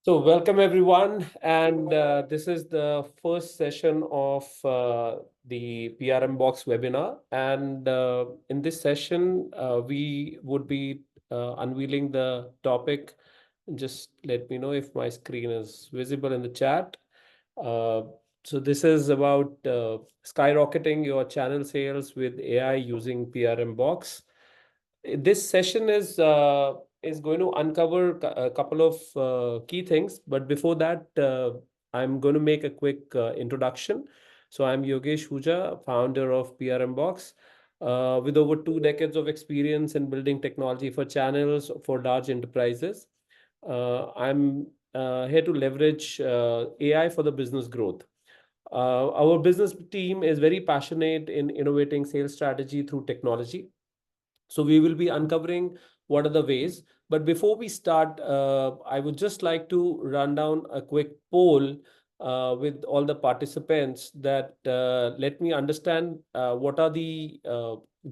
So, welcome everyone, and this is the first session of the PRMBox webinar. And in this session, we would be unveiling the topic. Just let me know if my screen is visible in the chat. Uh, so, this is about skyrocketing your channel sales with AI using PRMBox. This session is going to uncover a couple of key things, but before that, I'm going to make a quick introduction. So I'm Yogesh Huja, founder of PRMBox, with over 2 decades of experience in building technology for channels for large enterprises. I'm here to leverage AI for the business growth. Our business team is very passionate in innovating sales strategy through technology. So we will be uncovering what are the ways. But before we start, I would just like to run down a quick poll with all the participants that let me understand what are the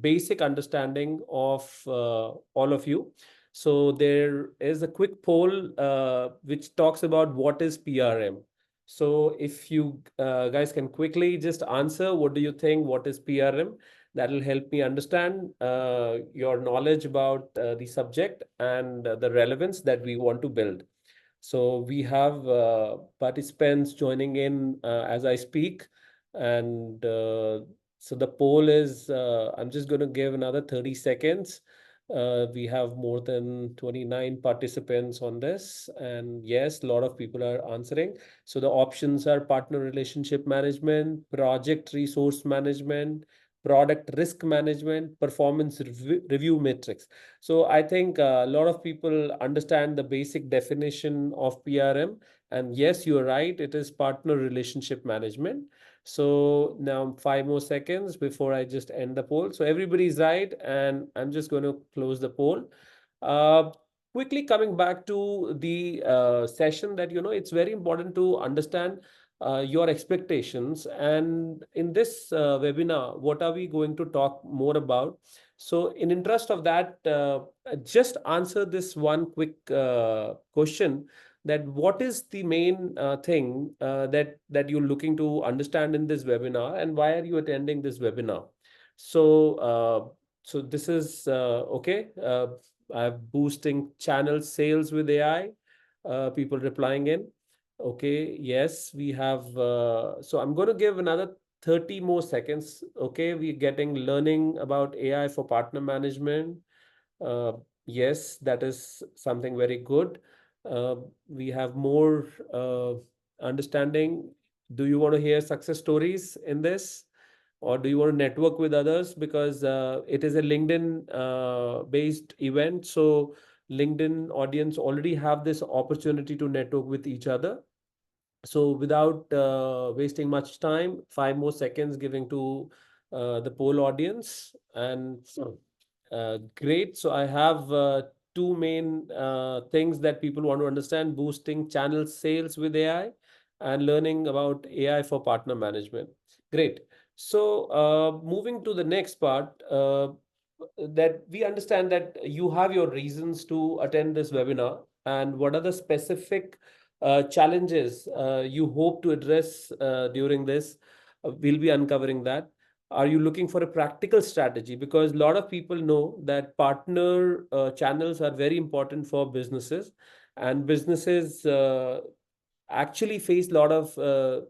basic understanding of all of you. So there is a quick poll which talks about what is PRM. So if you guys can quickly just answer, what do you think? What is PRM? That will help me understand your knowledge about the subject and the relevance that we want to build. So we have participants joining in as I speak. And so the poll is, I'm just going to give another 30 seconds. We have more than 29 participants on this. And yes, a lot of people are answering. So the options are partner relationship management, project resource management, product risk management, performance review metrics. So I think a lot of people understand the basic definition of PRM. And yes, you're right, it is partner relationship management. So now 5 more seconds before I just end the poll. So everybody's right, and I'm just going to close the poll. Uh, Quickly coming back to the session, that it's very important to understand your expectations. And in this webinar, what are we going to talk more about? So in interest of that, just answer this one quick question, that what is the main thing that you're looking to understand in this webinar, and why are you attending this webinar? So this is okay. I'm boosting channel sales with AI. People replying in. Okay, yes, we have. So I'm going to give another 30 more seconds. Okay, we're getting learning about AI for partner management. Uh, yes, that is something very good. Uh, we have more understanding. Do you want to hear success stories in this? Or do you want to network with others? Because it is a LinkedIn based event. So LinkedIn audience already have this opportunity to network with each other. So without wasting much time, 5 more seconds giving to the poll audience. And great. So I have two main things that people want to understand: boosting channel sales with AI and learning about AI for partner management. Great. So moving to the next part, that we understand that you have your reasons to attend this webinar, and what are the specific challenges you hope to address during this. We'll be uncovering that. Are you looking for a practical strategy? Because a lot of people know that partner channels are very important for businesses, and businesses actually face a lot of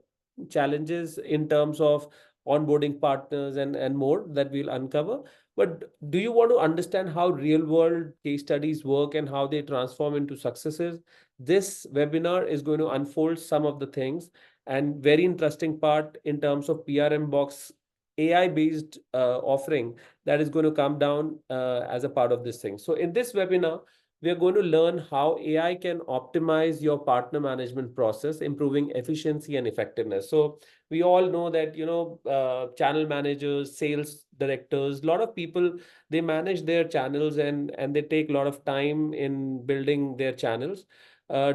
challenges in terms of onboarding partners and more that we'll uncover. But do you want to understand how real world case studies work and how they transform into successes? This webinar is going to unfold some of the things, and very interesting part in terms of PRMBox AI based offering that is going to come down as a part of this thing. So in this webinar, we are going to learn how AI can optimize your partner management process, improving efficiency and effectiveness. So we all know that, channel managers, sales directors, a lot of people, they manage their channels, and they take a lot of time in building their channels.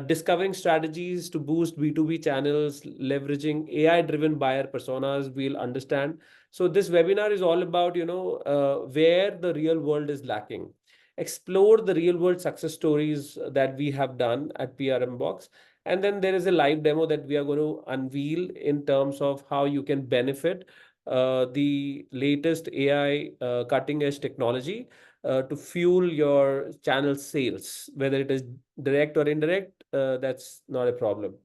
Discovering strategies to boost B2B channels, leveraging AI-driven buyer personas, we'll understand. So this webinar is all about, where the real world is lacking. Explore the real world success stories that we have done at PRMBox, And then there is a live demo that we are going to unveil in terms of how you can benefit the latest AI cutting edge technology to fuel your channel sales, whether it is direct or indirect, that's not a problem.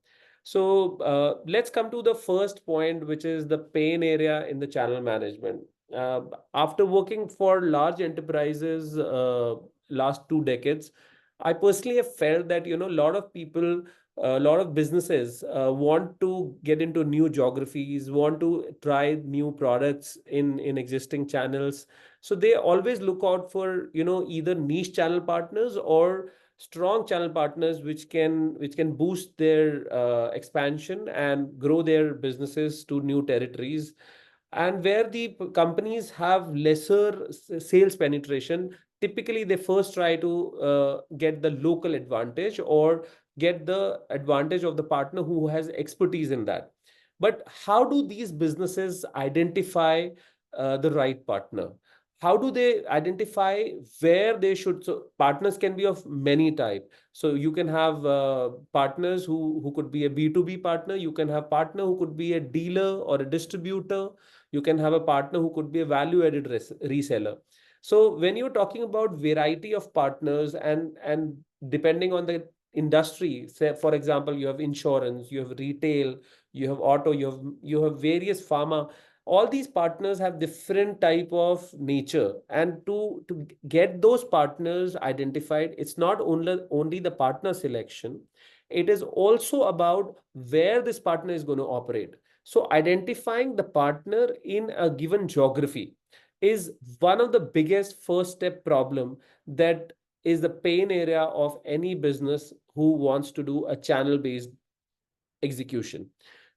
So let's come to the first point, which is the pain area in the channel management. Uh, After working for large enterprises last 2 decades, I personally have felt that a lot of people, a lot of businesses want to get into new geographies, want to try new products in existing channels. So they always look out for either niche channel partners or strong channel partners which can boost their expansion and grow their businesses to new territories. And where the companies have lesser sales penetration, typically they first try to get the local advantage or get the advantage of the partner who has expertise in that. But how do these businesses identify the right partner? How do they identify where they should? So partners can be of many type. So you can have partners who could be a B2B partner. You can have partner who could be a dealer or a distributor. You can have a partner who could be a value added reseller. So when you're talking about variety of partners and depending on the industry, say for example, you have insurance, you have retail, you have auto, you have various pharma. All these partners have different type of nature, and to get those partners identified, it's not only the partner selection, it is also about where this partner is going to operate. So identifying the partner in a given geography is one of the biggest first step problem that is the pain area of any business who wants to do a channel based execution.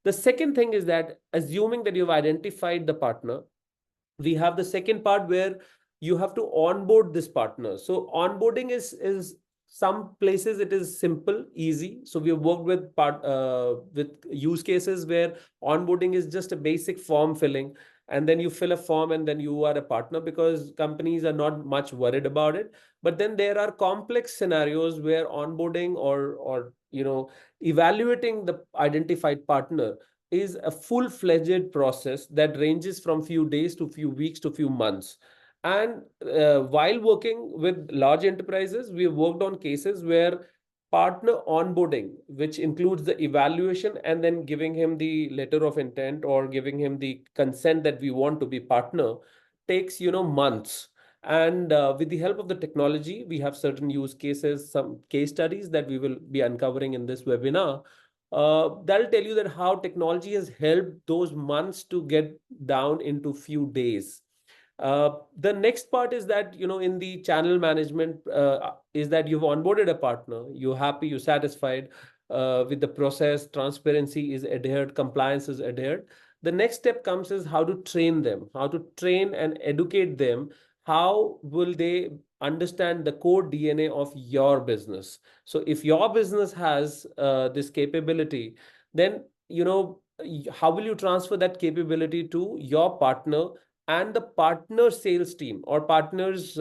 The second thing is that assuming that you've identified the partner, we have the second part where you have to onboard this partner. So onboarding is some places it is simple, easy. So we have worked with use cases where onboarding is just a basic form filling, and then you fill a form and then you are a partner because companies are not much worried about it. But then there are complex scenarios where onboarding or evaluating the identified partner is a full-fledged process that ranges from few days to few weeks to few months. And while working with large enterprises, we have worked on cases where partner onboarding, which includes the evaluation and then giving him the letter of intent or giving him the consent that we want to be partner, takes months. And with the help of the technology, we have certain use cases, some case studies that we will be uncovering in this webinar. That'll tell you that how technology has helped those months to get down into few days. The next part is that, in the channel management, is that you've onboarded a partner, you're happy, you're satisfied with the process, transparency is adhered, compliance is adhered. The next step comes is how to train them, how to train and educate them. How will they understand the core DNA of your business? So if your business has this capability, then, how will you transfer that capability to your partner and the partner sales team or partners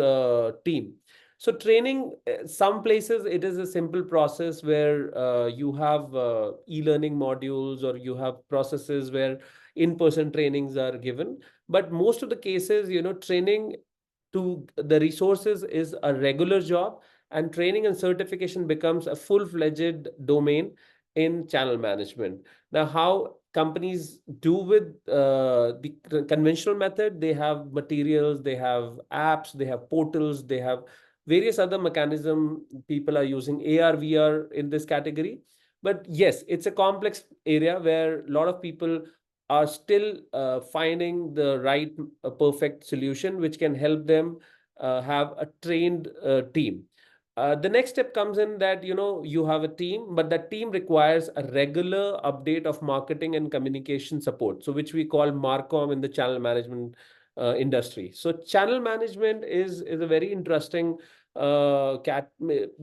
team? So training, some places it is a simple process where you have e-learning modules or you have processes where in-person trainings are given. But most of the cases, training to the resources is a regular job, and training and certification becomes a full-fledged domain in channel management. Now, how companies do with the conventional method, they have materials, they have apps, they have portals, they have various other mechanism. People are using AR, VR in this category. But yes, it's a complex area where a lot of people are still finding the right perfect solution which can help them have a trained team. The next step comes in that you have a team, but that team requires a regular update of marketing and communication support, so which we call Marcom in the channel management industry. So channel management is a very interesting the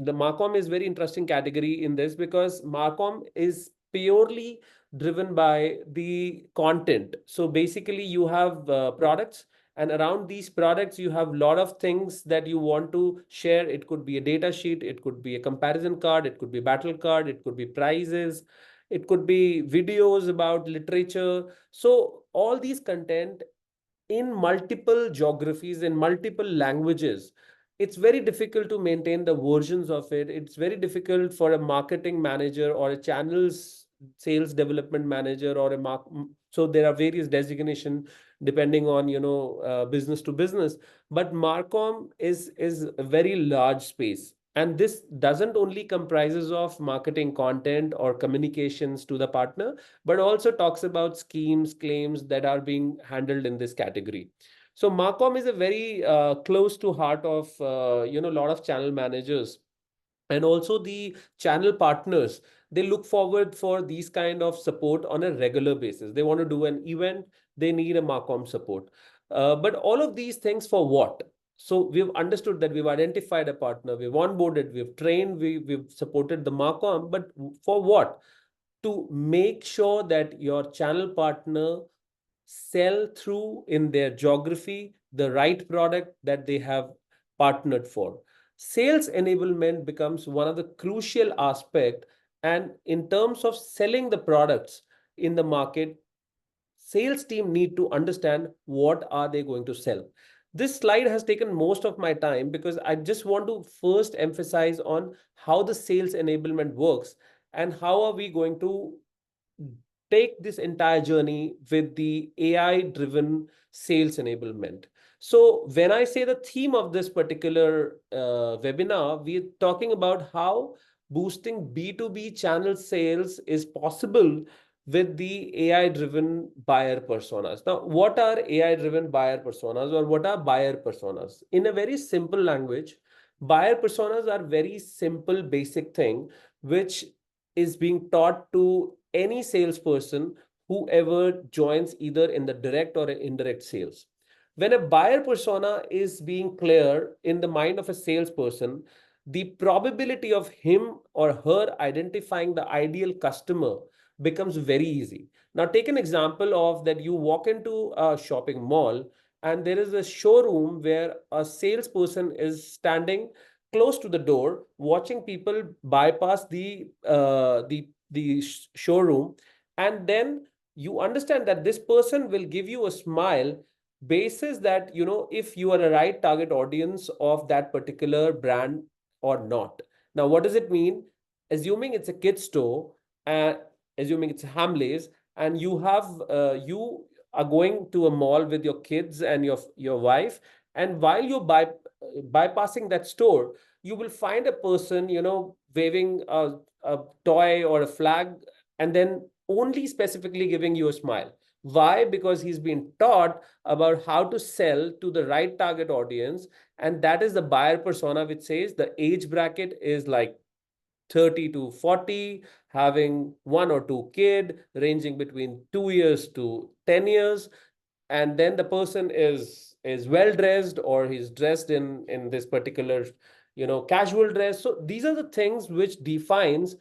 Marcom is very interesting category in this because Marcom is purely driven by the content. So basically, you have products And around these products, you have a lot of things that you want to share. It could be a data sheet, it could be a comparison card, it could be battle card, it could be prizes, it could be videos about literature. So all these content in multiple geographies, in multiple languages, it's very difficult to maintain the versions of it. It's very difficult for a marketing manager or a channels sales development manager or a so there are various designation depending on business to business. But Marcom is a very large space, and this doesn't only comprises of marketing content or communications to the partner, but also talks about schemes, claims that are being handled in this category. So Marcom is a very close to heart of a lot of channel managers, and also the channel partners. They look forward for these kind of support on a regular basis. They want to do an event, they need a Marcom support. But all of these things for what? So we've understood that we've identified a partner, we've onboarded, we've trained, we've supported the Marcom, but for what? To make sure that your channel partner sell through in their geography the right product that they have partnered for. Sales enablement becomes one of the crucial aspect, and in terms of selling the products in the market, sales team need to understand what are they going to sell. This slide has taken most of my time because I just want to first emphasize on how the sales enablement works and how are we going to take this entire journey with the AI driven sales enablement. So when I say the theme of this particular webinar, we're talking about how boosting B2B channel sales is possible with the AI driven buyer personas. Now, what are AI driven buyer personas, or what are buyer personas? In a very simple language, buyer personas are very simple, basic thing, which is being taught to any salesperson whoever joins either in the direct or indirect sales. When a buyer persona is being clear in the mind of a salesperson, the probability of him or her identifying the ideal customer becomes very easy. Now, take an example of that you walk into a shopping mall and there is a showroom where a salesperson is standing close to the door, watching people bypass the showroom, and then you understand that this person will give you a smile basis that if you are a right target audience of that particular brand or not. Now, what does it mean? Assuming it's a kid store, and assuming it's Hamleys, and you are going to a mall with your kids and your wife, and while you're bypassing that store, you will find a person, waving a toy or a flag, and then only specifically giving you a smile. Why? Because he's been taught about how to sell to the right target audience. And that is the buyer persona, which says the age bracket is like 30 to 40, having one or two kid, ranging between 2 years to 10 years. And then the person is well dressed, or he's dressed in this particular casual dress. So these are the things which defines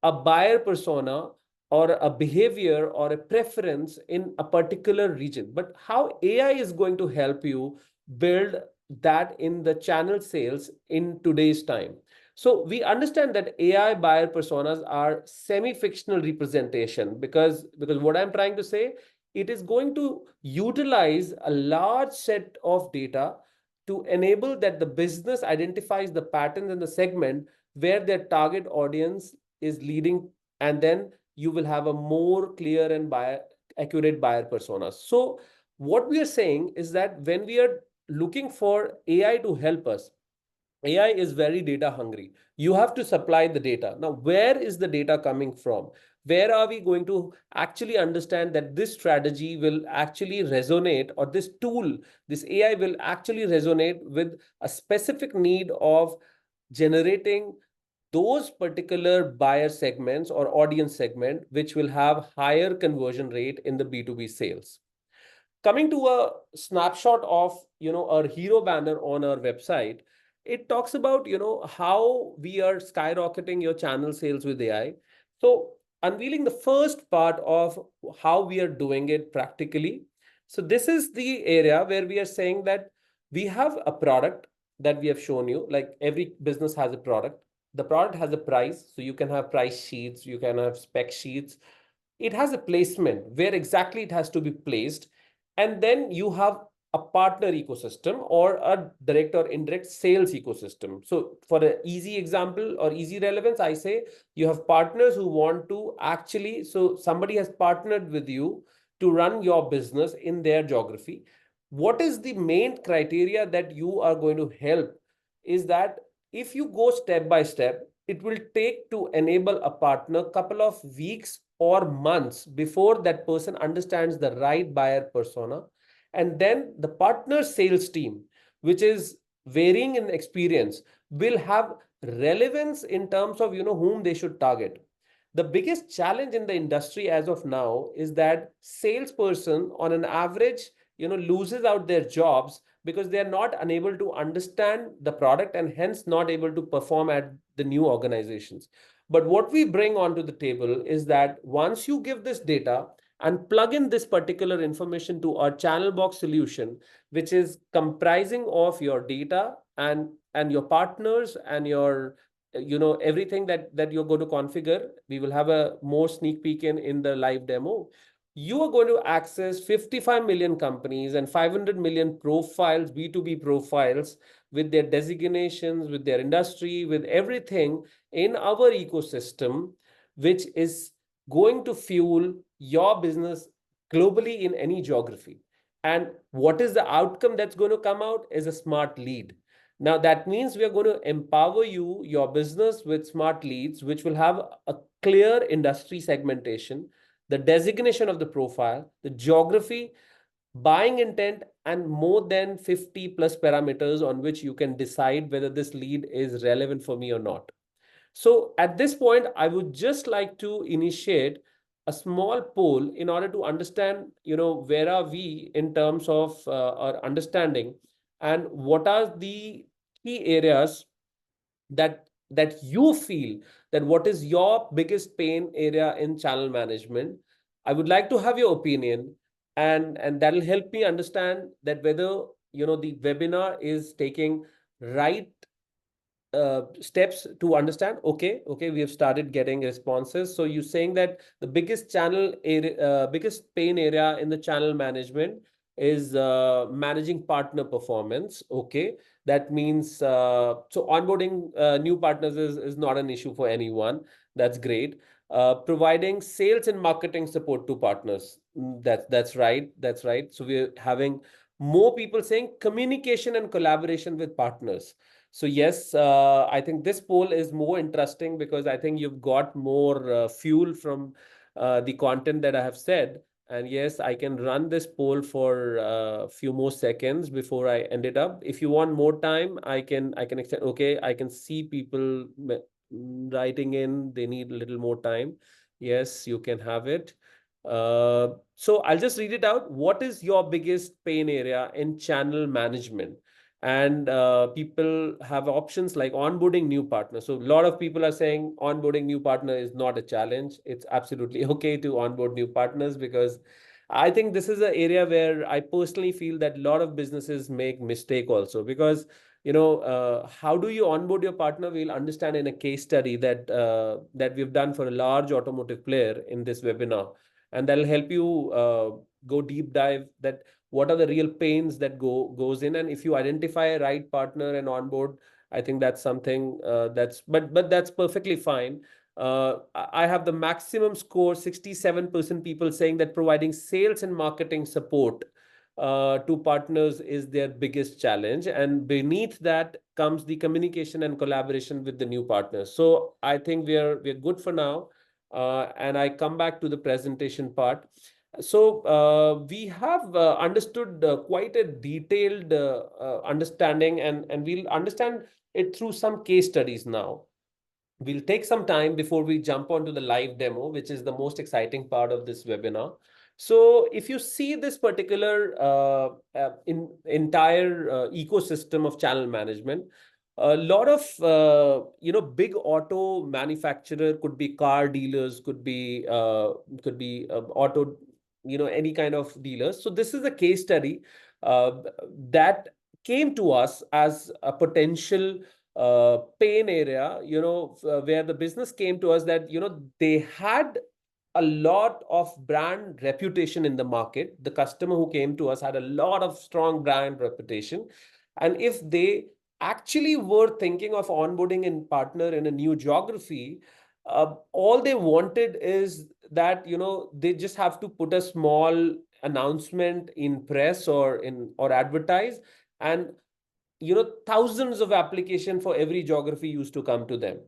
a buyer persona or a behavior or a preference in a particular region. But how AI is going to help you build that in the channel sales in today's time? So we understand that AI buyer personas are semi-fictional representation, because what I'm trying to say, it is going to utilize a large set of data to enable that the business identifies the patterns in the segment where their target audience is leading, and then you will have a more clear and accurate buyer persona. So what we are saying is that when we are looking for AI to help us, AI is very data hungry. You have to supply the data. Now, where is the data coming from? Where are we going to actually understand that this strategy will actually resonate, or this tool, this AI will actually resonate with a specific need of generating those particular buyer segments or audience segment, which will have higher conversion rate in the B2B sales. Coming to a snapshot of our hero banner on our website, it talks about how we are skyrocketing your channel sales with AI. So unveiling the first part of how we are doing it practically. So this is the area where we are saying that we have a product that we have shown you, like every business has a product. The product has a price, so you can have price sheets, you can have spec sheets. It has a placement where exactly it has to be placed. And then you have a partner ecosystem or a direct or indirect sales ecosystem. So for an easy example or easy relevance, I say you have partners who want to actually, so somebody has partnered with you to run your business in their geography. What is the main criteria that you are going to help is that if you go step by step, it will take to enable a partner couple of weeks or months before that person understands the right buyer persona. And then the partner sales team, which is varying in experience, will have relevance in terms of whom they should target. The biggest challenge in the industry as of now is that salesperson on an average loses out their jobs because they are not unable to understand the product and hence not able to perform at the new organizations. But what we bring onto the table is that once you give this data and plug in this particular information to our channel box solution, which is comprising of your data and your partners and your everything that you're going to configure. We will have a more sneak peek in the live demo. You are going to access 55 million companies and 500 million profiles, B2B profiles, with their designations, with their industry, with everything in our ecosystem, which is going to fuel your business globally in any geography. And what is the outcome that's going to come out is a smart lead. Now, that means we are going to empower you, your business, with smart leads, which will have a clear industry segmentation, the designation of the profile, the geography, buying intent, and more than 50 plus parameters on which you can decide whether this lead is relevant for me or not. So at this point, I would just like to initiate a small poll in order to understand, where are we in terms of our understanding and what are the key areas that you feel that what is your biggest pain area in channel management. I would like to have your opinion, and that'll help me understand that whether the webinar is taking right steps to understand. Okay, we have started getting responses. So you're saying that the biggest channel area, biggest pain area in the channel management is managing partner performance. Okay, that means so onboarding new partners is not an issue for anyone. That's great. Providing sales and marketing support to partners. That's right. That's right. So we're having more people saying communication and collaboration with partners. So yes, I think this poll is more interesting because I think you've got more fuel from the content that I have said. And yes, I can run this poll for a few more seconds before I end it up. If you want more time, I can extend. Okay, I can see people writing in. They need a little more time. Yes, you can have it. So I'll just read it out. What is your biggest pain area in channel management? And people have options like onboarding new partners. So a lot of people are saying onboarding new partner is not a challenge. It's absolutely okay to onboard new partners, because I think this is an area where I personally feel that a lot of businesses make mistake also, because how do you onboard your partner? We'll understand in a case study that we've done for a large automotive player in this webinar, and that'll help you go deep dive that what are the real pains that goes in. And if you identify a right partner and onboard, I think that's something but that's perfectly fine. I have the maximum score, 67% people saying that providing sales and marketing support to partners is their biggest challenge, and beneath that comes the communication and collaboration with the new partners. So I think we're good for now. And I come back to the presentation part. So we have understood quite a detailed understanding, and we'll understand it through some case studies now. We'll take some time before we jump onto the live demo, which is the most exciting part of this webinar. So if you see this particular entire ecosystem of channel management, a lot of big auto manufacturer, could be car dealers, could be auto any kind of dealers. So this is a case study uh, that came to us as a potential pain area, where the business came to us that, they had a lot of brand reputation in the market. The customer who came to us had a lot of strong brand reputation. And if they actually were thinking of onboarding a partner in a new geography, all they wanted is that, they just have to put a small announcement in press or advertise, and thousands of application for every geography used to come to them.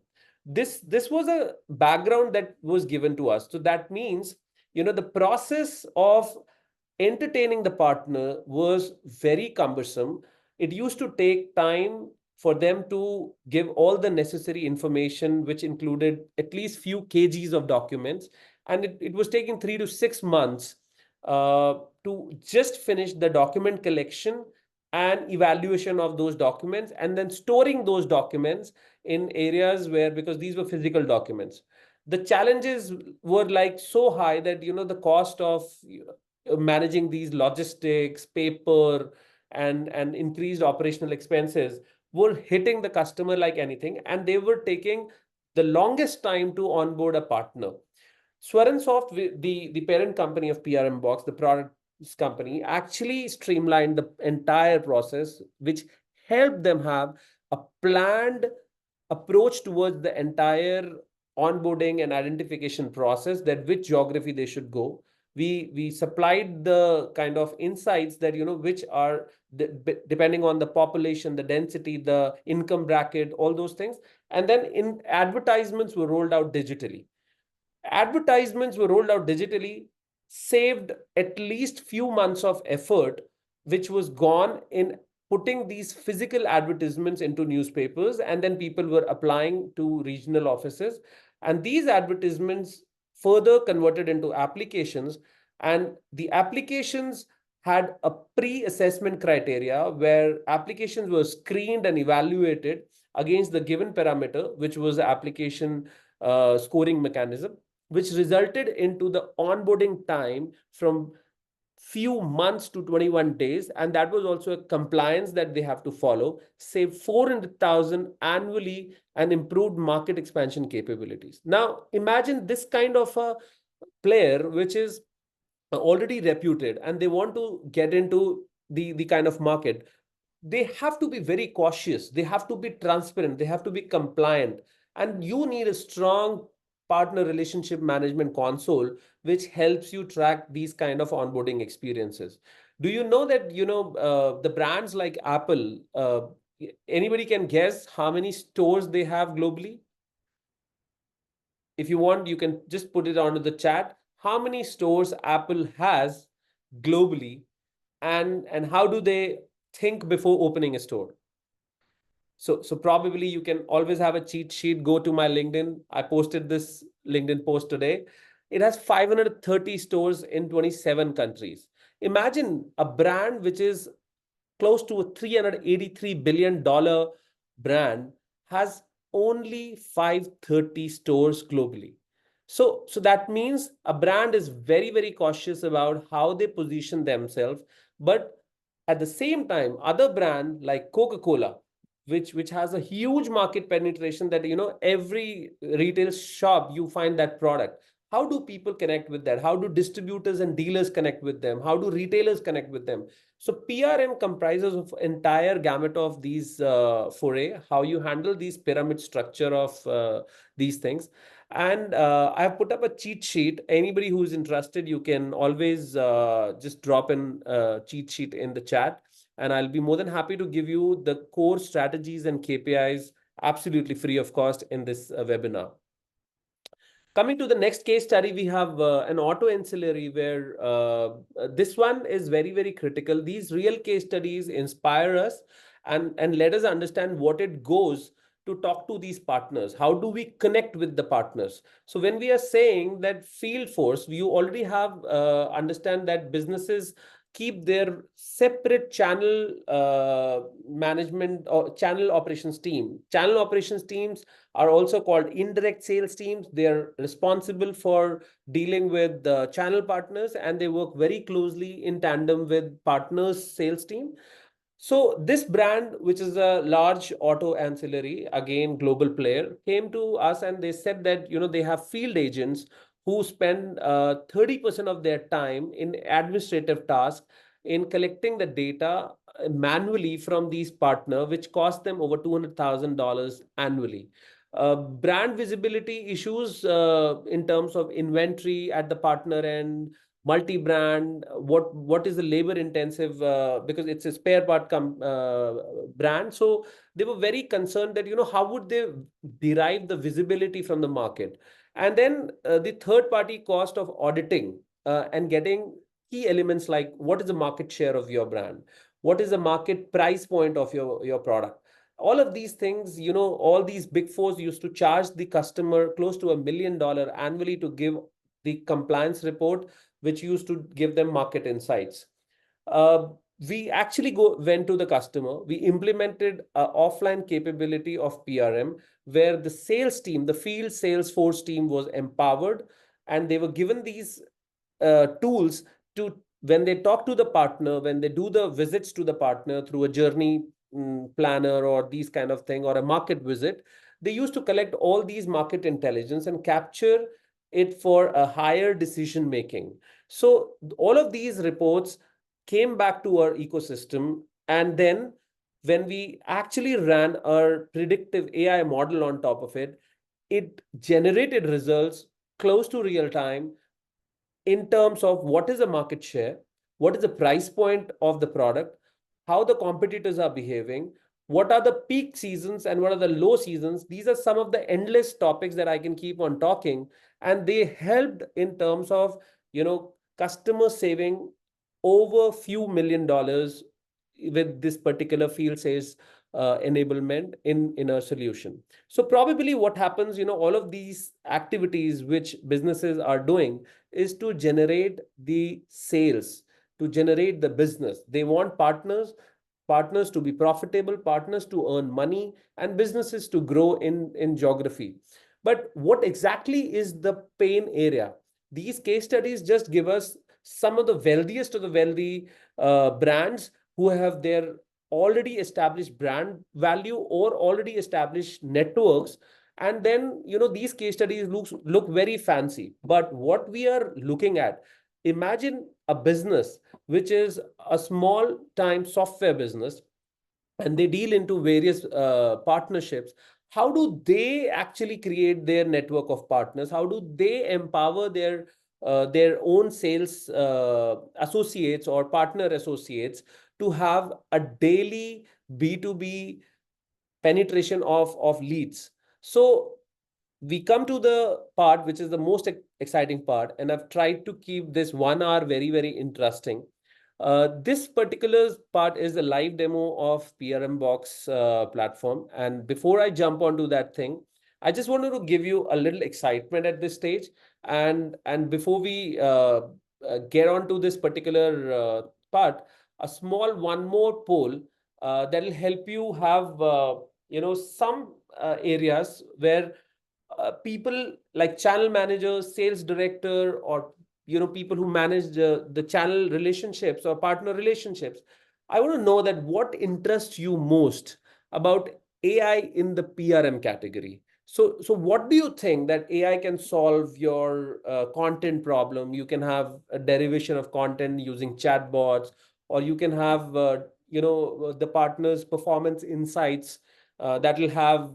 This was a background that was given to us. So that means, the process of entertaining the partner was very cumbersome. It used to take time for them to give all the necessary information, which included at least few kgs of documents. And it was taking 3 to 6 months to just finish the document collection and evaluation of those documents, and then storing those documents in areas where, because these were physical documents, the challenges were like so high that, the cost of managing these logistics, paper, and increased operational expenses were hitting the customer like anything, and they were taking the longest time to onboard a partner. Swaransoft, the parent company of PRMBox, the product company, actually streamlined the entire process, which helped them have a planned approach towards the entire onboarding and identification process, that which geography they should go. We supplied the kind of insights that, which are depending on the population, the density, the income bracket, all those things. And then in advertisements were rolled out digitally. Advertisements were rolled out digitally, saved at least few months of effort, which was gone in putting these physical advertisements into newspapers, and then people were applying to regional offices. And these advertisements further converted into applications, and the applications had a pre-assessment criteria where applications were screened and evaluated against the given parameter, which was the application scoring mechanism, which resulted into the onboarding time from few months to 21 days. And that was also a compliance that they have to follow, save 400,000 annually, and improved market expansion capabilities. Now, imagine this kind of a player, which is already reputed, and they want to get into the kind of market. They have to be very cautious, they have to be transparent, they have to be compliant, and you need a strong partner relationship management console which helps you track these kind of onboarding experiences. Do you know that, the brands like Apple, anybody can guess how many stores they have globally? If you want, you can just put it onto the chat. How many stores Apple has globally, and how do they think before opening a store? So probably you can always have a cheat sheet. Go to my LinkedIn. I posted this LinkedIn post today. It has 530 stores in 27 countries. Imagine a brand which is close to a $383 billion brand has only 530 stores globally. So that means a brand is very, very cautious about how they position themselves. But at the same time, other brand like Coca-Cola, which has a huge market penetration, that, every retail shop you find that product. How do people connect with that? How do distributors and dealers connect with them? How do retailers connect with them? So PRM comprises of entire gamut of these foray, how you handle these pyramid structure of these things. And I've put up a cheat sheet. Anybody who's interested, you can always just drop in a cheat sheet in the chat, and I'll be more than happy to give you the core strategies and KPIs absolutely free of cost in this webinar. Coming to the next case study, we have an auto ancillary where this one is very, very critical. These real case studies inspire us and let us understand what it goes to talk to these partners. How do we connect with the partners? So when we are saying that field force, you already have understand that businesses keep their separate channel management or channel operations team. Channel operations teams are also called indirect sales teams. They're responsible for dealing with the channel partners, and they work very closely in tandem with partners' sales team. So this brand, which is a large auto ancillary, again, global player, came to us and they said that, they have field agents who spend 30% of their time in administrative tasks in collecting the data manually from these partners, which cost them over $200,000 annually. Brand visibility issues in terms of inventory at the partner end, multi-brand, what is the labor intensive, because it's a spare part brand. So they were very concerned that, how would they derive the visibility from the market? And then the third party cost of auditing and getting key elements like what is the market share of your brand, what is the market price point of your product. All of these things, all these big fours used to charge the customer close to $1 million annually to give the compliance report, which used to give them market insights. Uh, we actually went to the customer. We implemented an offline capability of PRM where the sales team, the field sales force team, was empowered, and they were given these tools to, when they talk to the partner, when they do the visits to the partner through a journey planner or these kind of thing, or a market visit, they used to collect all these market intelligence and capture it for a higher decision making. So all of these reports came back to our ecosystem. And then when we actually ran our predictive AI model on top of it, it generated results close to real time in terms of what is the market share, what is the price point of the product, how the competitors are behaving, what are the peak seasons and what are the low seasons. These are some of the endless topics that I can keep on talking. And they helped in terms of, customer saving over few $1 million with this particular field sales enablement in our solution. So probably what happens, all of these activities which businesses are doing is to generate the sales, to generate the business. They want partners to be profitable, partners to earn money, and businesses to grow in geography. But what exactly is the pain area? These case studies just give us some of the wealthiest of the wealthy brands who have their already established brand value or already established networks. And then, these case studies look very fancy. But what we are looking at, imagine a business which is a small time software business, and they deal into various partnerships. How do they actually create their network of partners? How do they empower their own sales associates or partner associates to have a daily B2B penetration of leads? So we come to the part which is the most exciting part, and I've tried to keep this 1 hour very, very interesting. This particular part is a live demo of PRMBox platform. And before I jump onto that thing, I just wanted to give you a little excitement at this stage. And before we get onto this particular part, a small one more poll that will help you have some areas where people like channel managers, sales director, or people who manage the channel relationships or partner relationships. I want to know that what interests you most about AI in the PRM category. So what do you think that AI can solve your content problem? You can have a derivation of content using chatbots, or you can have the partner's performance insights that will have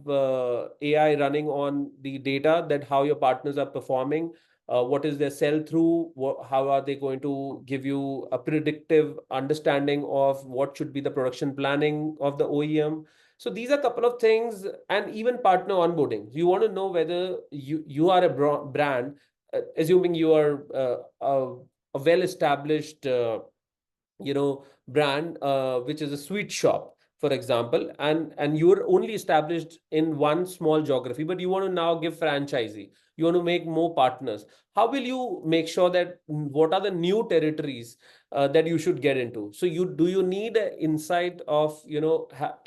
AI running on the data, that how your partners are performing, what is their sell through, how are they going to give you a predictive understanding of what should be the production planning of the OEM. So these are a couple of things. And even partner onboarding. You want to know whether you are a brand, assuming you are a well-established brand, which is a sweet shop. for example, and you're only established in one small geography, but you want to now give franchisee, you want to make more partners. How will you make sure that what are the new territories that you should get into? So you need an insight of,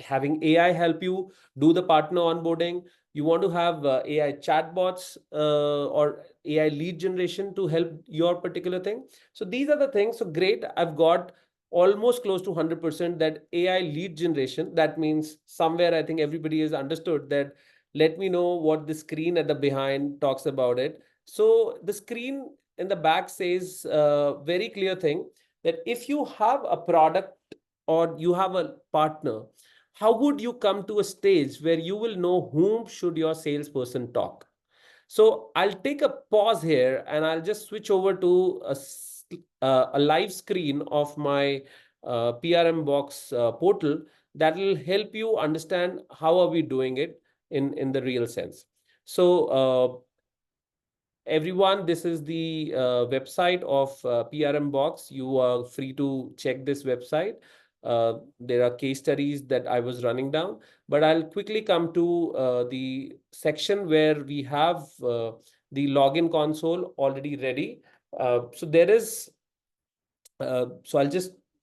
having AI help you do the partner onboarding. You want to have AI chatbots or AI lead generation to help your particular thing. So these are the things. So great, I've got almost close to 100% that AI lead generation. That means somewhere I think everybody has understood that. Let me know what the screen at the behind talks about it. So the screen in the back says a very clear thing, that if you have a product or you have a partner, how would you come to a stage where you will know whom should your salesperson talk? So I'll take a pause here and I'll just switch over to a live screen of my PRMBox portal that will help you understand how are we doing it in the real sense. So everyone, this is the website of PRMBox. You are free to check this website. There are case studies that I was running down, but I'll quickly come to the section where we have the login console already ready. So there is, so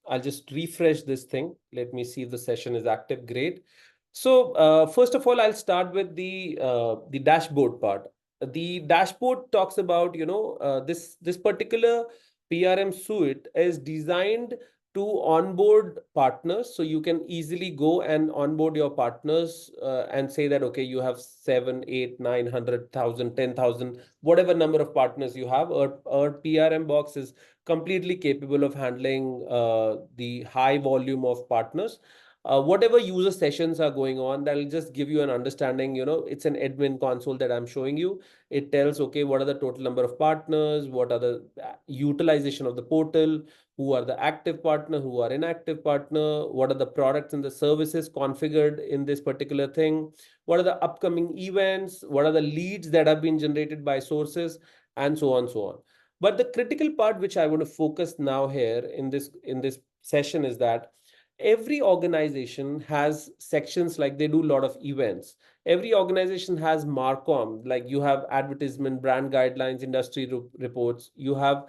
I'll just refresh this thing. Let me see if the session is active. Great. So first of all, I'll start with the dashboard part. The dashboard talks about, this particular PRM suite is designed to onboard partners. So you can easily go and onboard your partners and say that, okay, you have 7, 8, 900,000, 10,000, whatever number of partners you have. Our PRM box is completely capable of handling the high volume of partners. Whatever user sessions are going on, that'll just give you an understanding. It's an admin console that I'm showing you. It tells, okay, what are the total number of partners, what are the utilization of the portal, who are the active partner, who are inactive partner, what are the products and the services configured in this particular thing, what are the upcoming events, what are the leads that have been generated by sources, and so on, so on. But the critical part which I want to focus now here in this session is that every organization has sections, like they do a lot of events. Every organization has Marcom, like you have advertisement, brand guidelines, industry reports, you have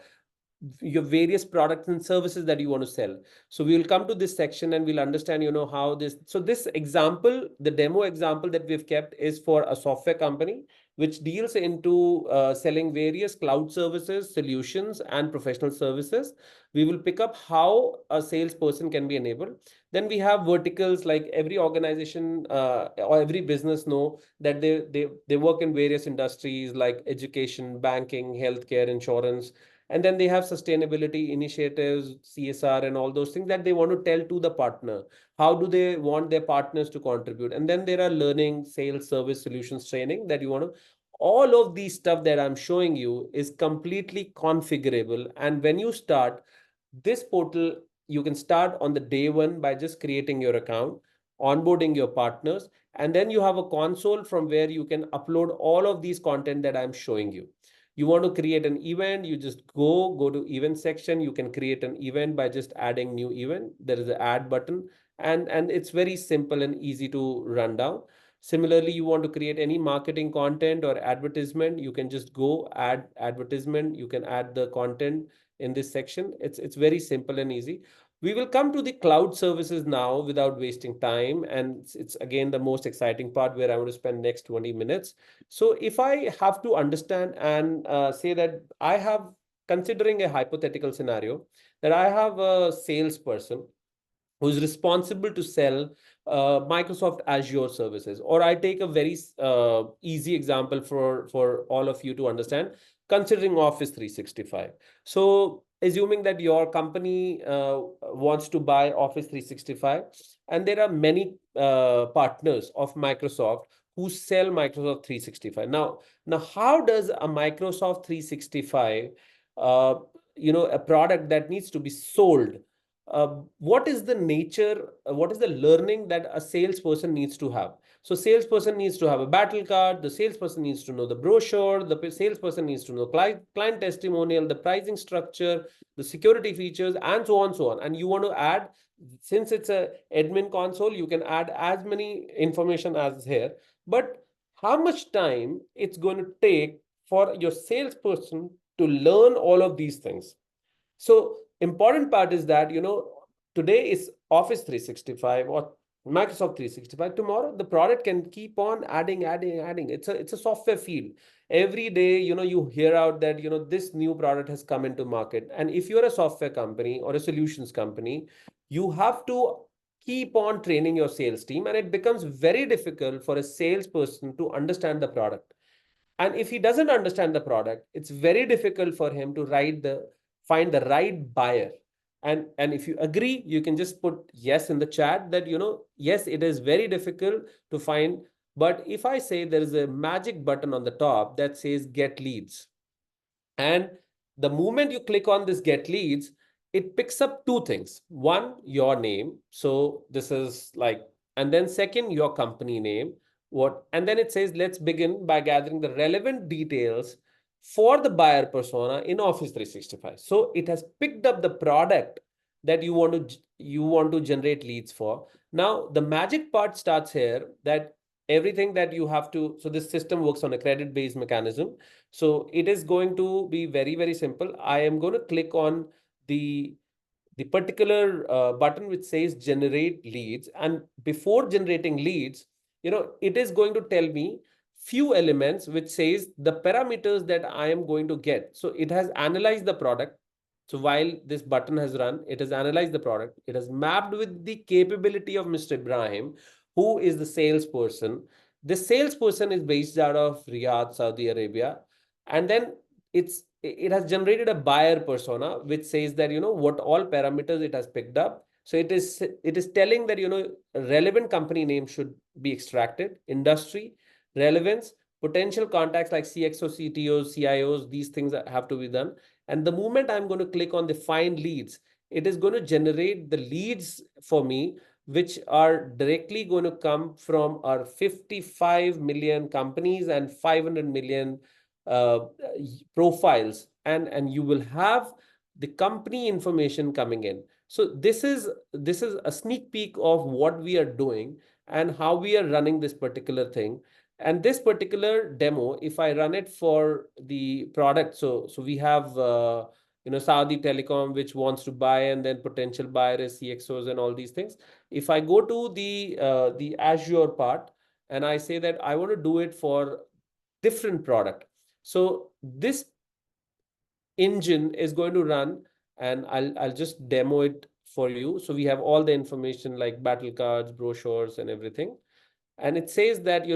your various products and services that you want to sell. So we will come to this section and we'll understand, how this. So this example, the demo example that we've kept is for a software company which deals into selling various cloud services, solutions, and professional services. We will pick up how a salesperson can be enabled. Then we have verticals, like every organization or every business know that they work in various industries like education, banking, healthcare, insurance. And then they have sustainability initiatives, CSR, and all those things that they want to tell to the partner. How do they want their partners to contribute? And then there are learning, sales, service, solutions, training that you want to. All of these stuff that I'm showing you is completely configurable. And when you start this portal, you can start on the day one by just creating your account, onboarding your partners, and then you have a console from where you can upload all of these content that I'm showing you. You want to create an event, you just go to event section. You can create an event by just adding new event. There is an add button, and it's very simple and easy to run down. Similarly, you want to create any marketing content or advertisement, you can just go add advertisement. You can add the content in this section. It's very simple and easy. We will come to the cloud services now without wasting time. And it's again the most exciting part where I want to spend next 20 minutes. So if I have to understand and say that I have, considering a hypothetical scenario, that I have a salesperson who's responsible to sell Microsoft Azure services. Or I take a very easy example for all of you to understand, considering Office 365. So assuming that your company wants to buy Office 365, and there are many partners of Microsoft who sell Microsoft 365. Now, how does a Microsoft 365, a product that needs to be sold, what is the nature, what is the learning that a salesperson needs to have? So salesperson needs to have a battle card, the salesperson needs to know the brochure, the salesperson needs to know client testimonial, the pricing structure, the security features, and so on, so on. And you want to add, since it's a admin console, you can add as many information as here. But how much time it's going to take for your salesperson to learn all of these things? So important part is that, today is Office 365 or Microsoft 365. Tomorrow, the product can keep on adding. It's a software field. Every day, you hear out that, this new product has come into market. And if you're a software company or a solutions company, you have to keep on training your sales team. And it becomes very difficult for a salesperson to understand the product. And if he doesn't understand the product, it's very difficult for him to find the right buyer. And if you agree, you can just put yes in the chat that, yes, it is very difficult to find. But if I say there is a magic button on the top that says get leads, and the moment you click on this get leads, it picks up two things. One, your name. So this is like, and then second, your company name. And then it says, let's begin by gathering the relevant details for the buyer persona in Office 365. So it has picked up the product that you want to generate leads for. Now, the magic part starts here, that everything that you have to, so this system works on a credit-based mechanism. So it is going to be very, very simple. I am going to click on the particular button which says generate leads. And before generating leads, it is going to tell me few elements which says the parameters that I am going to get. So it has analyzed the product. So while this button has run, it has analyzed the product. It has mapped with the capability of Mr. Ibrahim, who is the salesperson. The salesperson is based out of Riyadh, Saudi Arabia. And then it has generated a buyer persona which says that, what all parameters it has picked up. So it is telling that, relevant company name should be extracted, industry, relevance, potential contacts like CXO, CTOs, CIOs, these things have to be done. And the moment I'm going to click on the find leads, it is going to generate the leads for me, which are directly going to come from our 55 million companies and 500 million uh, profiles, and you will have the company information coming in. So this is a sneak peek of what we are doing and how we are running this particular thing. And this particular demo, if I run it for the product, so we have Saudi Telecom, which wants to buy, and then potential buyer is CXOs and all these things. If I go to the Azure part, and I say that I want to do it for different product, so this engine is going to run, and I'll just demo it for you. So we have all the information like battle cards, brochures, and everything. And it says that,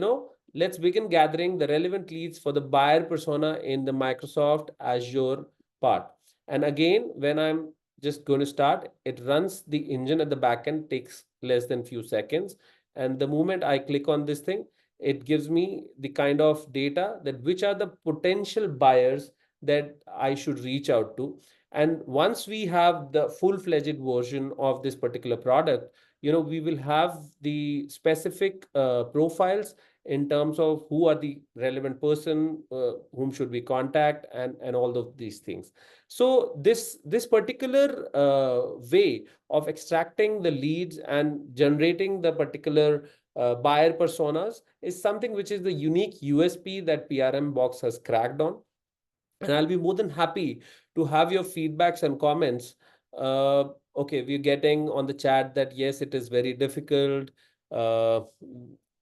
let's begin gathering the relevant leads for the buyer persona in the Microsoft Azure part. And again, when I'm just going to start, it runs the engine at the backend, takes less than few seconds. And the moment I click on this thing, it gives me the kind of data that which are the potential buyers that I should reach out to. And once we have the full-fledged version of this particular product, we will have the specific profiles in terms of who are the relevant person, whom should we contact, and all of these things. So this particular way of extracting the leads and generating the particular buyer personas is something which is the unique USP that PRMBox has cracked on. And I'll be more than happy to have your feedbacks and comments. Uh, okay, we're getting on the chat that yes, it is very difficult uh,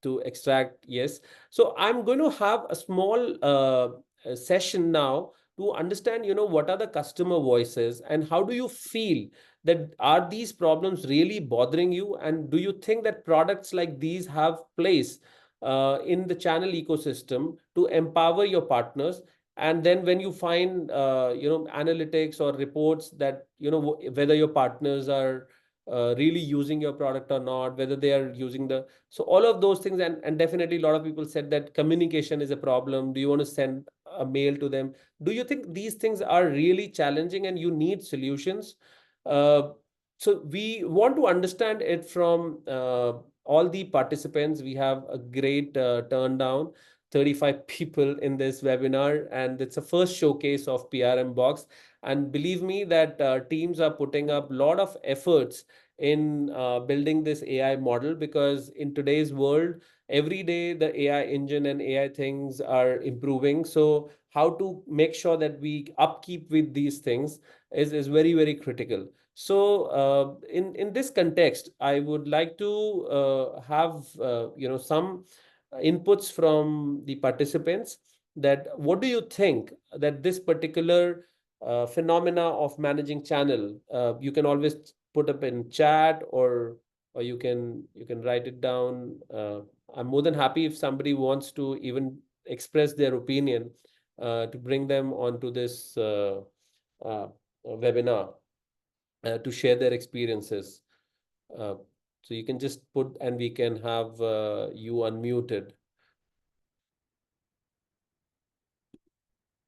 to extract. Yes. So I'm going to have a small session now to understand, what are the customer voices and how do you feel that are these problems really bothering you? And do you think that products like these have place in the channel ecosystem to empower your partners? And then when you find analytics or reports that whether your partners are really using your product or not, whether they are using so all of those things. And definitely a lot of people said that communication is a problem. Do you want to send a mail to them? Do you think these things are really challenging and you need solutions? uh, so we want to understand it from all the participants. We have a great turn down, 35 people in this webinar, and it's a first showcase of PRMBox. And believe me that teams are putting up a lot of efforts in building this AI model, because in today's world, every day the AI engine and AI things are improving. So how to make sure that we upkeep with these things is very, very critical. So in this context, I would like to have some inputs from the participants, that what do you think that this particular phenomena of managing channel, you can always put up in chat, or you can write it down. I'm more than happy if somebody wants to even express their opinion to bring them onto this uh, webinar to share their experiences. Uh, so you can just put, and we can have you unmuted.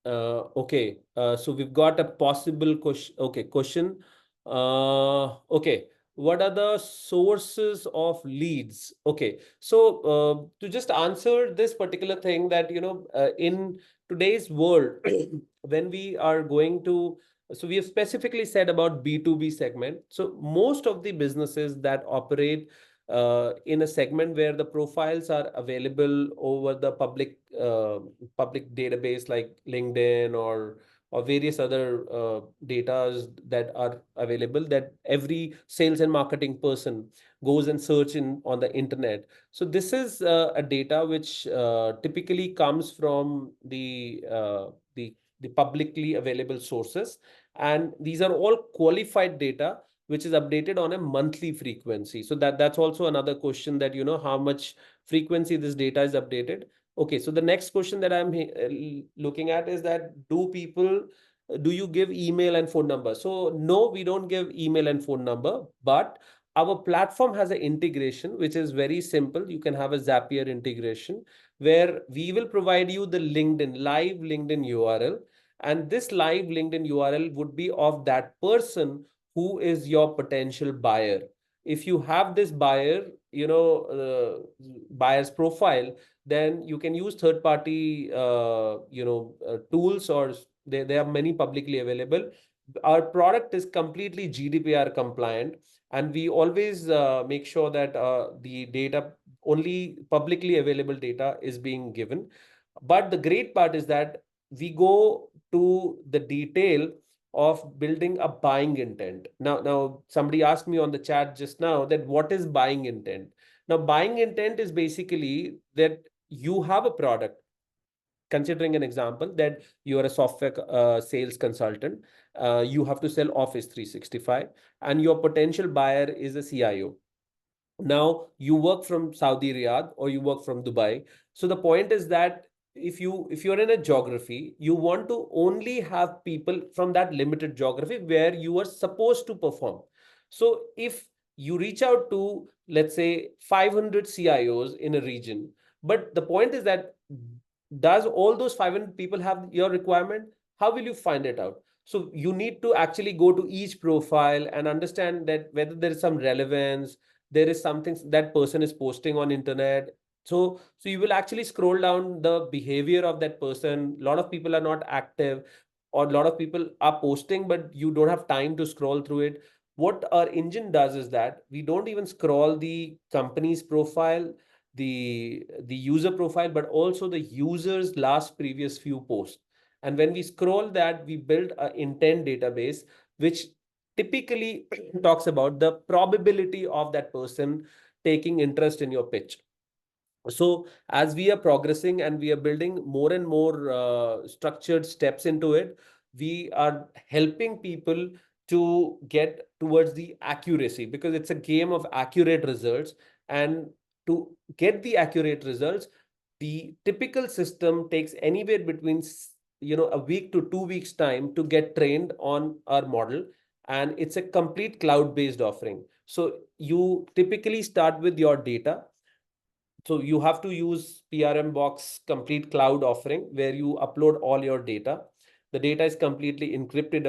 Okay, so we've got a possible question. Okay, question. Okay, what are the sources of leads? Okay, so to just answer this particular thing, that in today's world, when we are going to, so we have specifically said about B2B segment. So most of the businesses that operate in a segment where the profiles are available over the public database like LinkedIn or various other datas that are available, that every sales and marketing person goes and search in on the internet. So this is a data which typically comes from the publicly available sources, and these are all qualified data which is updated on a monthly frequency. So that's also another question, that how much frequency this data is updated. Okay, so the next question that I'm looking at is that, do you give email and phone number? So no, we don't give email and phone number, but our platform has an integration which is very simple. You can have a Zapier integration where we will provide you the live LinkedIn URL, and this live LinkedIn URL would be of that person who is your potential buyer. If you have this buyer, buyer's profile, then you can use third party tools, or there are many publicly available. Our product is completely GDPR compliant, and we always make sure that the data, only publicly available data, is being given. But the great part is that we go to the detail of building a buying intent. Now somebody asked me on the chat just now that what is buying intent. Now buying intent is basically that you have a product. Considering an example that you are a software sales consultant, you have to sell Office 365, and your potential buyer is a CIO. Now you work from Saudi Riyadh or you work from Dubai. So the point is that if you're in a geography, you want to only have people from that limited geography where you are supposed to perform. So if you reach out to, let's say, 500 CIOs in a region, but the point is that, does all those 500 people have your requirement? How will you find it out? So you need to actually go to each profile and understand that whether there is some relevance, there is something that person is posting on internet. So you will actually scroll down the behavior of that person. A lot of people are not active, or a lot of people are posting, but you don't have time to scroll through it. What our engine does is that we don't even scroll the company's profile, the user profile, but also the user's last previous few posts. And when we scroll that, we build an intent database which typically talks about the probability of that person taking interest in your pitch. So as we are progressing and we are building more and more structured steps into it, we are helping people to get towards the accuracy, because it's a game of accurate results. And to get the accurate results, the typical system takes anywhere between a week to 2 weeks time to get trained on our model, and it's a complete cloud based offering. So you typically start with your data. So you have to use PRMBox complete cloud offering where you upload all your data. The data is completely encrypted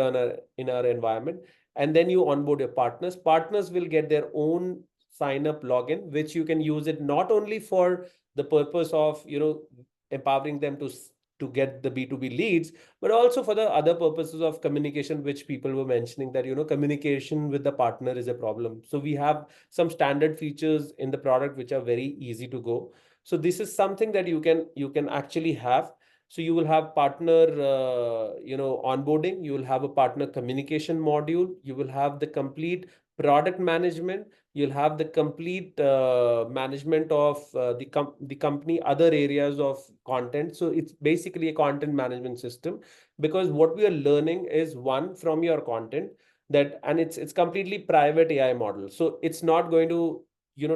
in our environment. And then you onboard your partners. Partners will get their own sign up login, which you can use it not only for the purpose of, empowering them to get the B2B leads, but also for the other purposes of communication, which people were mentioning that, communication with the partner is a problem. So we have some standard features in the product which are very easy to go. So this is something that you can actually have. So you will have partner, onboarding. You will have a partner communication module. You will have the complete product management. You'll have the complete management of the company other areas of content. So it's basically a content management system, because what we are learning is one from your content, that and it's completely private AI model. So it's not going to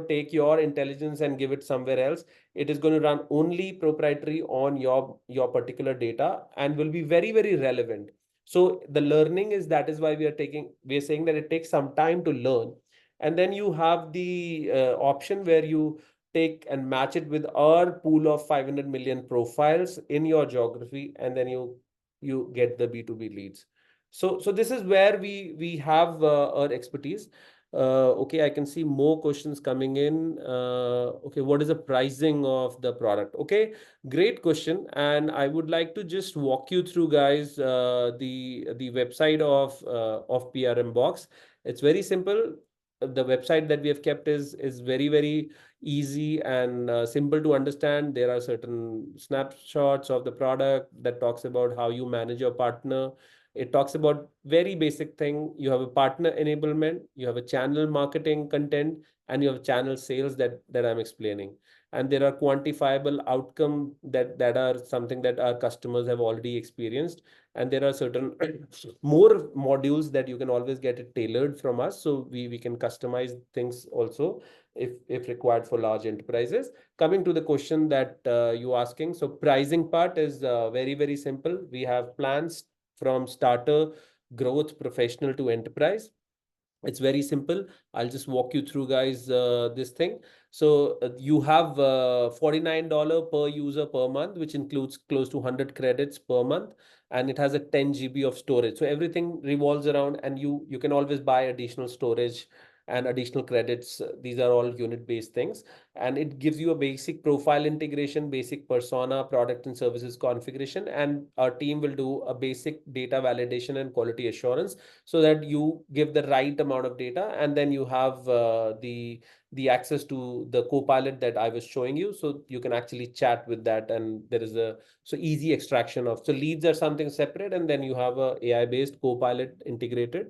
take your intelligence and give it somewhere else. It is going to run only proprietary on your particular data and will be very, very relevant. So the learning is, that is why we are saying that it takes some time to learn. And then you have the option where you take and match it with our pool of 500 million profiles in your geography, and then you get the B2B leads. So this is where we have our expertise. Okay, I can see more questions coming in. Okay, what is the pricing of the product? Okay, great question. And I would like to just walk you through, guys, the website of PRMBox. It's very simple. The website that we have kept is very, very easy and simple to understand. There are certain snapshots of the product that talks about how you manage your partner. It talks about very basic thing. You have a partner enablement, you have a channel marketing content, and you have channel sales that I'm explaining. And there are quantifiable outcome that are something that our customers have already experienced. And there are certain more modules that you can always get it tailored from us. So we can customize things also if required for large enterprises. Coming to the question that you asking, so pricing part is very, very simple. We have plans from starter, growth, professional to enterprise. It's very simple. I'll just walk you through, guys, this thing. So you have $49 per user per month, which includes close to 100 credits per month, and it has a 10 GB of storage. So everything revolves around, and you can always buy additional storage and additional credits. These are all unit-based things, and it gives you a basic profile integration, basic persona, product and services configuration, and our team will do a basic data validation and quality assurance, so that you give the right amount of data, and then you have the access to the copilot that I was showing you, so you can actually chat with that. And there is a easy extraction of, so leads are something separate, and then you have a AI based copilot integrated.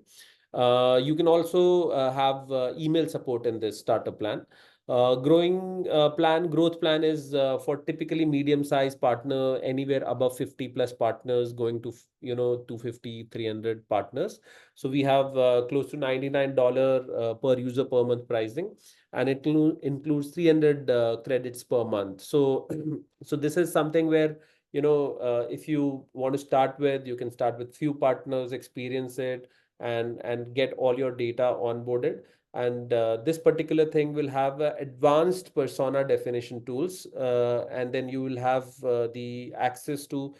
You can also have email support in this starter plan. Growth plan is for typically medium-sized partner, anywhere above 50 plus partners, going to 250, 300 partners. So we have close to $99 per user per month pricing, and it includes 300 credits per month. So so this is something where if you want to start with, you can start with few partners, experience it, and get all your data onboarded. And this particular thing will have advanced persona definition tools, and then you will have the access to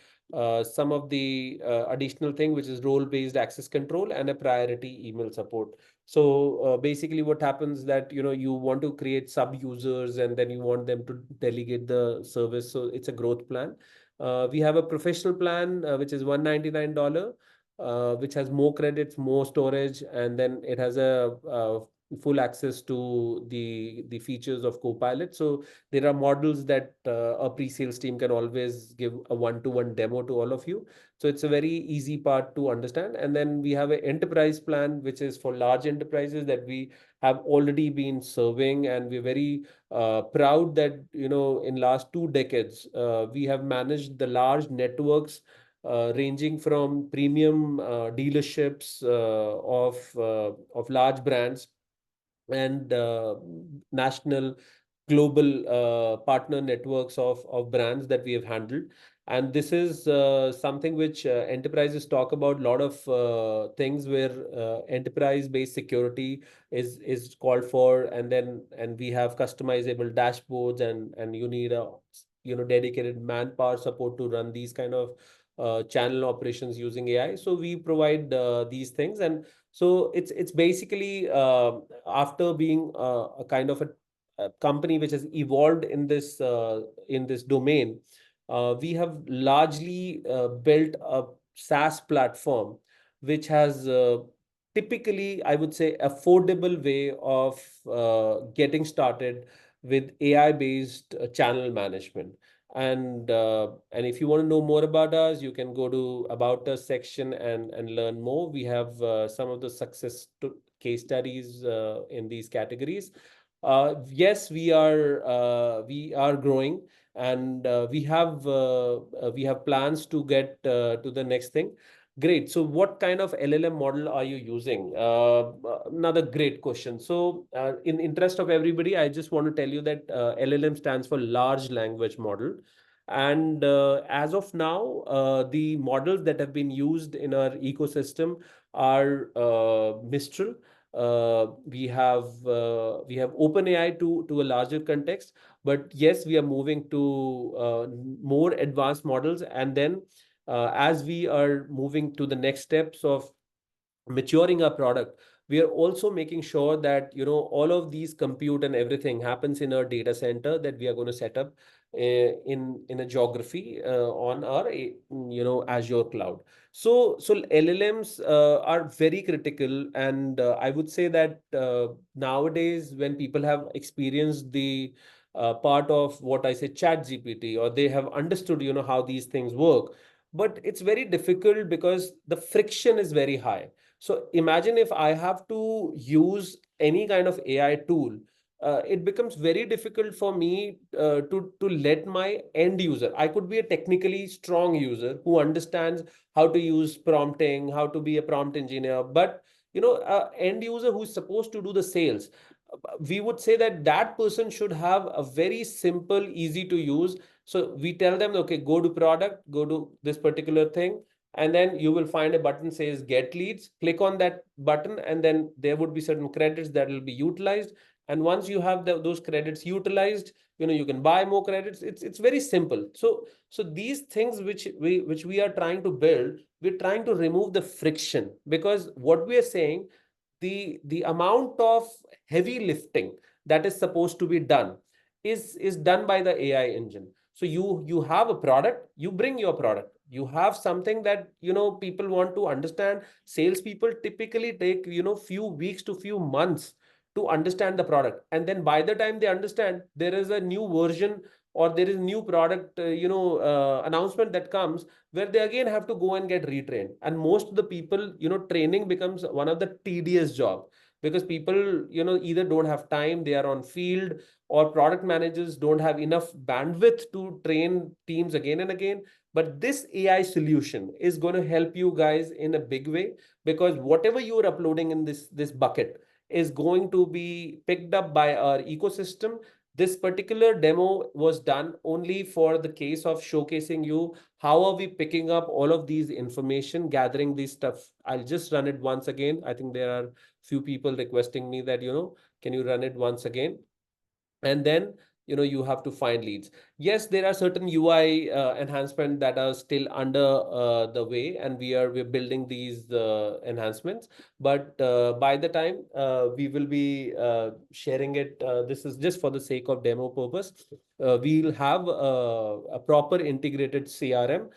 some of the additional thing, which is role-based access control and a priority email support. So basically what happens that you want to create sub users, and then you want them to delegate the service. So it's a growth plan. We have a professional plan, which is $199, which has more credits, more storage, and then it has a full access to the features of Copilot. So there are models that a pre-sales team can always give a one-to-one demo to all of you. So it's a very easy part to understand. And then we have an enterprise plan, which is for large enterprises that we have already been serving, and we're very proud that in last 2 decades we have managed the large networks ranging from premium dealerships of large brands, and national global partner networks of brands that we have handled. And this is something which enterprises talk about. A lot of things where enterprise-based security is called for, and we have customizable dashboards, and you need a dedicated manpower support to run these kind of channel operations using AI. So we provide these things. And So it's basically after being a kind of a company which has evolved in this domain, we have largely built a SaaS platform which has typically, I would say, affordable way of getting started with AI-based channel management. And if you want to know more about us, you can go to About Us section and learn more. We have some of the case studies in these categories. Yes, we are growing, and we have plans to get to the next thing. Great. So, what kind of LLM model are you using? Another great question. So, in interest of everybody, I just want to tell you that LLM stands for Large Language Model. And as of now, the models that have been used in our ecosystem are Mistral. We have OpenAI to a larger context, but yes, we are moving to more advanced models, and then as we are moving to the next steps of maturing our product, we are also making sure that all of these compute and everything happens in our data center that we are going to set up in a geography on our Azure cloud. So LLMs are very critical, and I would say that nowadays when people have experienced the part of what I say chat GPT, or they have understood how these things work, but it's very difficult because the friction is very high. So imagine if I have to use any kind of AI tool, it becomes very difficult for me to let my end user. I could be a technically strong user who understands how to use prompting, how to be a prompt engineer, but end user who's supposed to do the sales, we would say that that person should have a very simple, easy to use. So we tell them, okay, go to product, go to this particular thing, and then you will find a button says get leads. Click on that button, and then there would be certain credits that will be utilized. And once you have those credits utilized, you can buy more credits. It's very simple. So these things which we are trying to build, we're trying to remove the friction, because what we are saying, the amount of heavy lifting that is supposed to be done is done by the AI engine. So you have a product, you bring your product. You have something that people want to understand. Salespeople typically take few weeks to few months to understand the product, and then by the time they understand, there is a new version or there is new product announcement that comes, where they again have to go and get retrained. And most of the people, training becomes one of the tedious job, because people either don't have time, they are on field, or product managers don't have enough bandwidth to train teams again and again. But this AI solution is going to help you guys in a big way, because whatever you are uploading in this bucket is going to be picked up by our ecosystem. This particular demo was done only for the case of showcasing you how are we picking up all of these information, gathering these stuff. I'll just run it once again. I think there are few people requesting me that, can you run it once again? And then you have to find leads. Yes, there are certain UI enhancements that are still under the way, and we're building these enhancements. But by the time we will be sharing it, this is just for the sake of demo purpose. We'll have a proper integrated CRM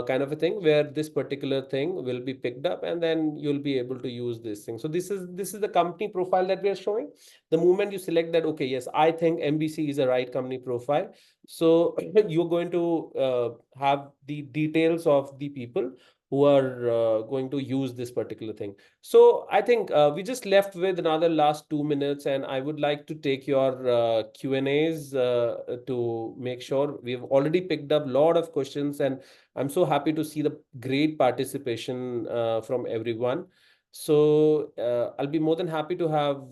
kind of a thing, where this particular thing will be picked up, and then you'll be able to use this thing. So this is the company profile that we are showing. The moment you select that, okay, yes, I think MBC is a right company profile, so you're going to have the details of the people who are going to use this particular thing. So I think we just left with another last 2 minutes, and I would like to take your Q&As to make sure. We've already picked up a lot of questions, and I'm so happy to see the great participation from everyone. So I'll be more than happy to have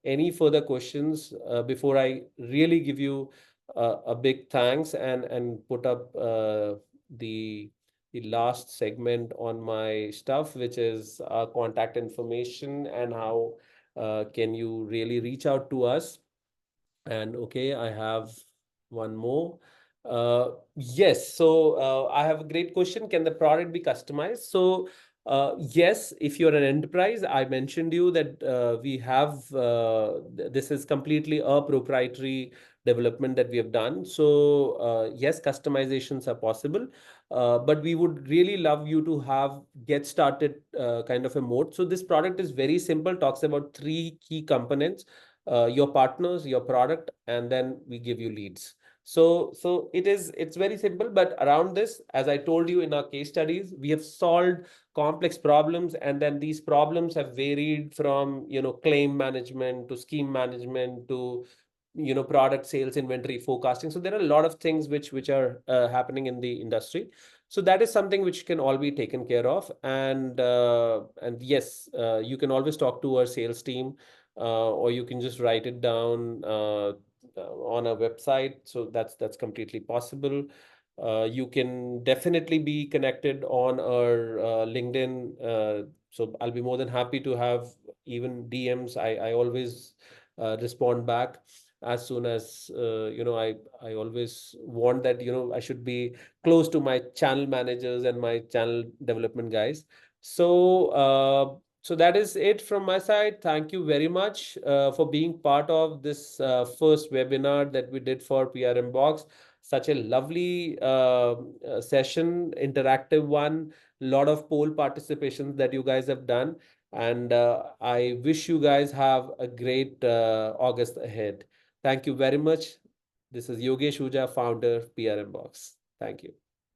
any further questions before I really give you a big thanks and put up the last segment on my stuff, which is our contact information and how can you really reach out to us. And okay, I have one more. Yes, so I have a great question. Can the product be customized? So Yes, if you're an enterprise, I mentioned you that we have this is completely a proprietary development that we have done. So yes, customizations are possible, but we would really love you to have get started kind of a mode. So this product is very simple, talks about three key components: your partners, your product, and then we give you leads. So it's very simple, but around this, as I told you in our case studies, we have solved complex problems, and then these problems have varied from claim management to scheme management to product sales, inventory forecasting. So there are a lot of things which are happening in the industry. So that is something which can all be taken care of. And yes, you can always talk to our sales team, or you can just write it down on a website. So that's completely possible. You can definitely be connected on our LinkedIn. So I'll be more than happy to have even DMs. I always respond back as soon as I always want that I should be close to my channel managers and my channel development guys. So that is it from my side. Thank you very much for being part of this first webinar that we did for PRMBox. Such a lovely session, interactive one, lot of poll participations that you guys have done. And I wish you guys have a great August ahead. Thank you very much. This is Yogesh Uja, founder, PRMBox. Thank you.